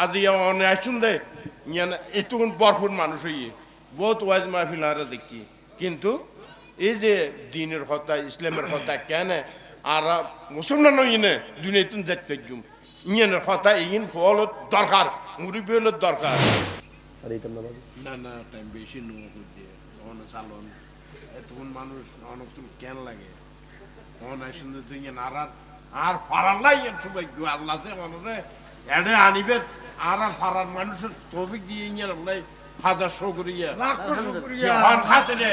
আজ অনেক আসুন দে এতক্ষণ ভরপুর মানুষ হইয়ে বহুত ওয়াজ মাহফিল হারা দেখি, কিন্তু এই যে দিনের কথা ইসলামের কথা কেন আর মুসলমান ইনে দুনিয়া তুমি দেখতে জুম ইয়ের কথা ইন ফল দরকার মুরব্বী হলো দরকার। না না টাইম বেশি নুয়ে দিয়ে অনেক চালন এতক্ষণ মানুষ অনেক তুমি কেন লাগে অনেক সুন্দর তুই আর ফারার লাই সবাই আল্লাহতে অনেক এডে আনিবে আর ফারার মানুষের তৌফিক দিয়ে ইয়ে আল্লাহ হাজার শুকরিয়া হন খাতিরে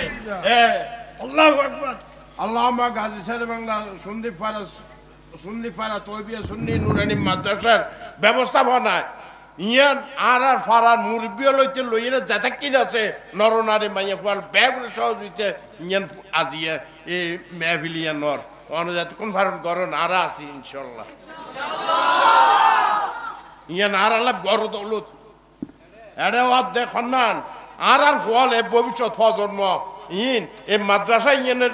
আল্লাহু আকবার। আল্লাহুম্মা গাজী শেরে বাংলা সন্দীপ ফারা তৌবিয়া সুন্নি নুরানি মাদ্রাসার ব্যবস্থাপনায় ইয়ান আর ফারার মুরব্বী লইতে লইয়ে যাতা কিন আছে নরনারী মাইয়া ফল ব্যাগ সহযোগিতা ইয়ান আজিয়া এই মেহফিলিয়া নর অনুজাত কোন ফারণ গরন আর আছি ইনশাআল্লাহ ইয়ান আর আল্লাহ বড় দৌলত এডে ওয়াদ দেখন না আর ফল এ ভবিষ্যৎ প্রজন্ম ইন এই মাদ্রাসা ইয়েনের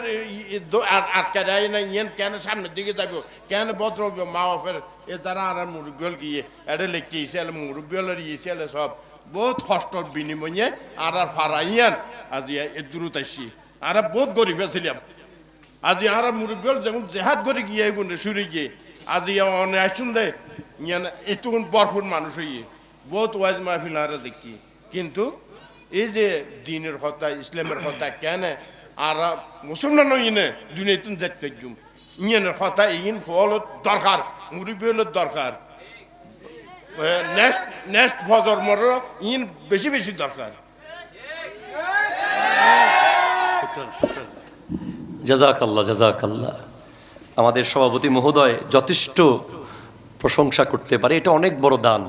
আটকা দেয় না ইয়েন কেন সামনের দিকে যাবো কেন বদ্র মা বাপের এ তারা আর মুরব্বী গিয়ে এটা লিখতে ইসেলে মুরব্বী ইসেলে সব বহুত কষ্টর বিনিময়ে আর ফারা ইয়ান আজি এ দূরত আসছি আর বহুত গরিব ছিলাম আজি আর মুরব্বী যেমন জেহাদ করে গিয়ে গুণে সুরে গিয়ে আজি অনেক আসুন দে ইয়ান এতক্ষণ ভরপুর মানুষ হইয়ে বহুত ওয়াজ মাহফিল হারা দেখি, কিন্তু এই যে দিনের কথা ইসলামের কথা কেন আর মুসলমান ইনে দুনিয়া তুমি দেখতে জুম ইয়ের কথা ইন ফল দরকার মুরব্বী হলো দরকার নেক্সট প্রজন্মর ইন বেশি বেশি দরকার। জাযাকাল্লাহ জাযাকাল্লাহ। আমাদের সভাপতি মহোদয় যথেষ্ট প্রশংসা করতে পারে, এটা অনেক বড় দান।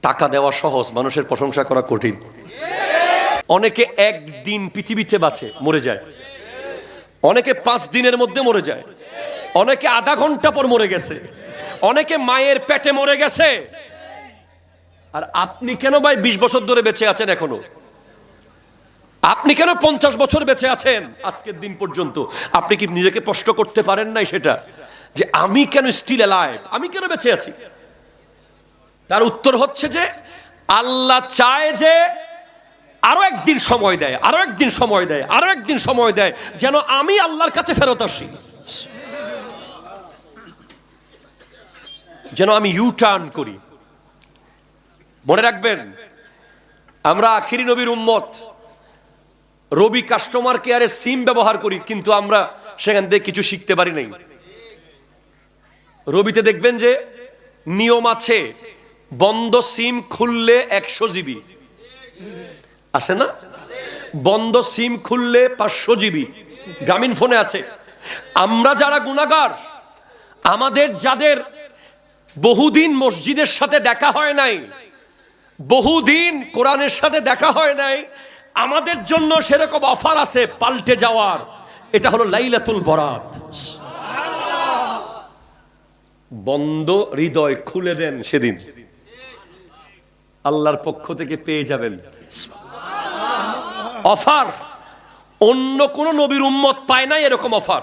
টাকা দেওয়া সহজ, মানুষের প্রশংসা করা কঠিন। অনেকে একদিন পৃথিবীতে বাঁচে মরে যায়, অনেকে 5 দিনের মধ্যে মরে যায়, অনেকে আধা ঘন্টা পর মরে গেছে, অনেকে মায়ের পেটে মরে গেছে। আর আপনি কেন ভাই 20 বছর ধরে বেঁচে আছেন এখনো? আপনি কেন 50 বছর বেঁচে আছেন আজকের দিন পর্যন্ত? আপনি কি নিজেকে প্রশ্ন করতে পারেন নাই সেটা, যে আমি কেন স্টিল অ্যালাইভ, আমি কেন বেঁচে আছি? তার উত্তর হচ্ছে যে আল্লাহ চায় যে আরো একদিন সময় দেয়, আরো একদিন সময় দেয়, আরো একদিন সময় দেয়, যেন আমি আল্লাহর কাছে ফেরত আসি, যেন আমি ইউ টার্ন করি। মনে রাখবেন, আমরা আখিরি নবীর উম্মত। রবি কাস্টমার কেয়ারে সিম ব্যবহার করি, কিন্তু আমরা সেখান থেকে কিছু শিখতে পারি নাই। রবিতে দেখবেন যে নিয়ম আছে, বন্ধ সিম খুললে 100 জিবি আছে না, বন্ধ সিম খুললে 500 জিবি গ্রামীণ ফোনে আছে। আমরা যারা গুনাহগার, আমাদের যাদের বহুদিন মসজিদের সাথে দেখা হয় নাই, বহুদিন কোরআনের সাথে দেখা হয় নাই, আমাদের জন্য সেরকম অফার আছে পাল্টে যাওয়ার। এটা হলো লাইলাতুল বরাত। বন্ধ হৃদয় খুলে দেন, সেদিন আল্লাহর পক্ষ থেকে পেয়ে যাবেন অফার। অন্য কোন নবীর উম্মত পায় নাই এরকম অফার,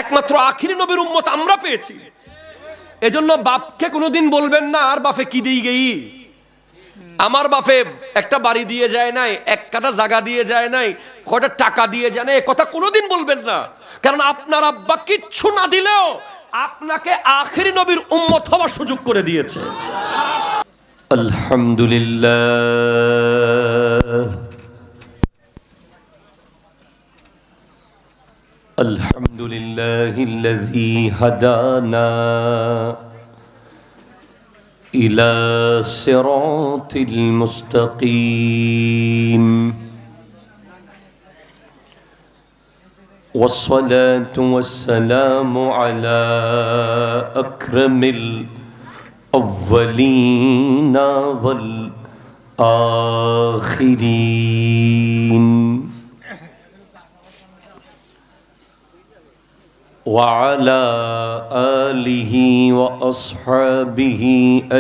একমাত্র আখিরি নবীর উম্মত আমরা পেয়েছি। এজন্য বাপকে কোনোদিন বলবেন না আর বাপে কি দিয়ে গেই, আমার বাপে একটা বাড়ি দিয়ে যায় নাই, 1 কাঠা জায়গা দিয়ে যায় নাই, কয়টা টাকা দিয়ে যায় না, এ কথা কোনোদিন বলবেন না। কারণ আপনার আব্বা কিচ্ছু না দিলেও আপনাকে আখিরি নবীর উম্মত হওয়ার সুযোগ করে দিয়েছে। আলহামদুলিল্লাহ আলহামদুলিল্লাহিল্লাযী হাদানা ইলা সিরাতিল মুস্তাকিম والصلاة والسلام على أكرم الأولين والآخرين وعلى آله وأصحابه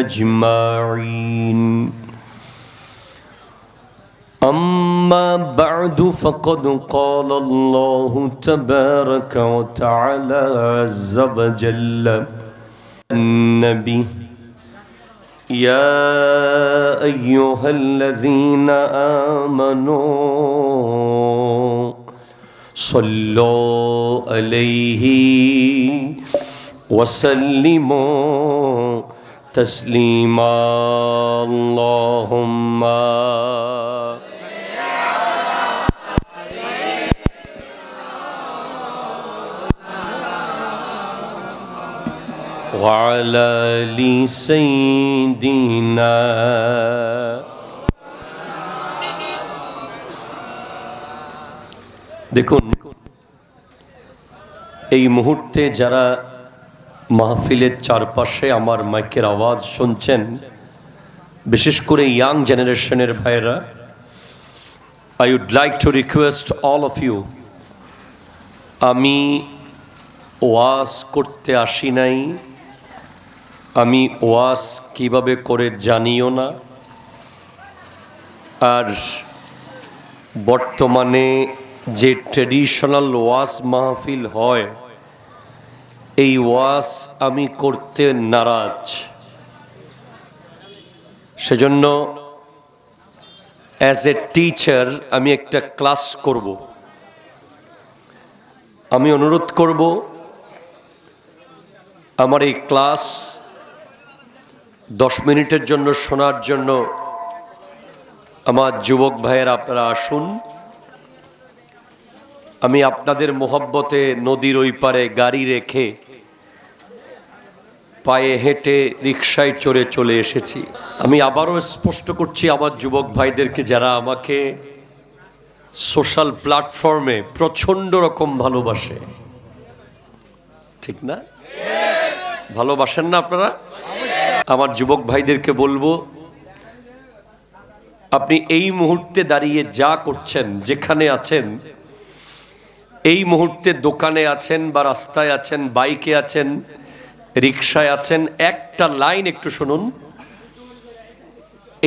أجمعين. أما بعد فقد قال الله تبارك وتعالى عز وجل النبي يا أيها الذين آمنوا صلوا عليه وسلموا تسليما اللهم وعلى آل سيدنا দেখুন এই মুহূর্তে যারা মাহফিলের চারপাশে আমার মাইকের আওয়াজ শুনছেন, বিশেষ করে ইয়াং জেনারেশনের ভাইরা, I would like to request all of you, আমি ওয়াজ করতে আসি নাই, আমি ওয়াজ কিভাবে করে জানিও না, আর বর্তমানে যে ট্রেডিশনাল ওয়াজ মাহফিল হয় এই ওয়াজ আমি করতে নারাজ। সেজন্য অ্যাজ এ টিচার আমি একটা ক্লাস করব। আমি অনুরোধ করব আমার এই ক্লাস 10 মিনিটের জন্য শোনার জন্য আমার যুবক ভাইয়েরা আপনারা আসুন। আমি আপনাদের মোহব্বতে নদীর ওই পারে গাড়ি রেখে পায়ে হেঁটে রিকশায় চড়ে চলে এসেছি। আমি আবারও স্পষ্ট করছি আমার যুবক ভাইদেরকে যারা আমাকে সোশ্যাল প্ল্যাটফর্মে প্রচণ্ড রকম ভালোবাসে, ঠিক না? ভালোবাসেন না আপনারা? আমার যুবক ভাইদেরকে বলবো, আপনি এই মুহূর্তে দাঁড়িয়ে যা করছেন, যেখানে আছেন, এই মুহূর্তে দোকানে আছেন বা রাস্তায় আছেন, বাইকে আছেন, রিকশায় আছেন, একটা লাইন একটু শুনুন।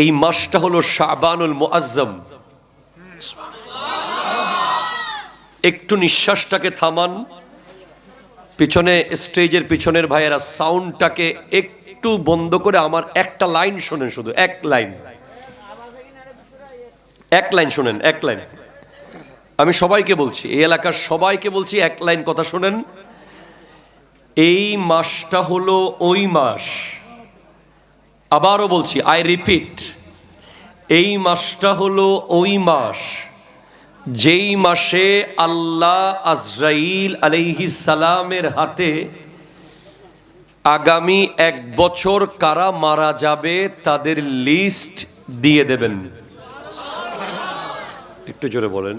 এই মাসটা হলো শাবানুল মুআজ্জম। একটু নিঃশ্বাসটাকে থামান, পিছনে স্টেজের পিছনের ভাইয়েরা সাউন্ডটাকে একটু বন্ধ করে আমার একটা লাইন শোনেন, শুধু এক লাইন শোনেন, এক লাইন। আমি সবাইকে বলছি, এই এলাকার সবাইকে বলছি, এক লাইন কথা শোনেন। এই মাসটা হলো ওই মাস, আবারও বলছি, আই রিপিট, এই মাসটা হলো ওই মাস যেই মাসে আল্লাহ আজরাইল আলাইহিস সালামের হাতে আগামী 1 বছর কারা মারা যাবে তাদের লিস্ট দিয়ে দেবেন। একটু জোরে বলেন।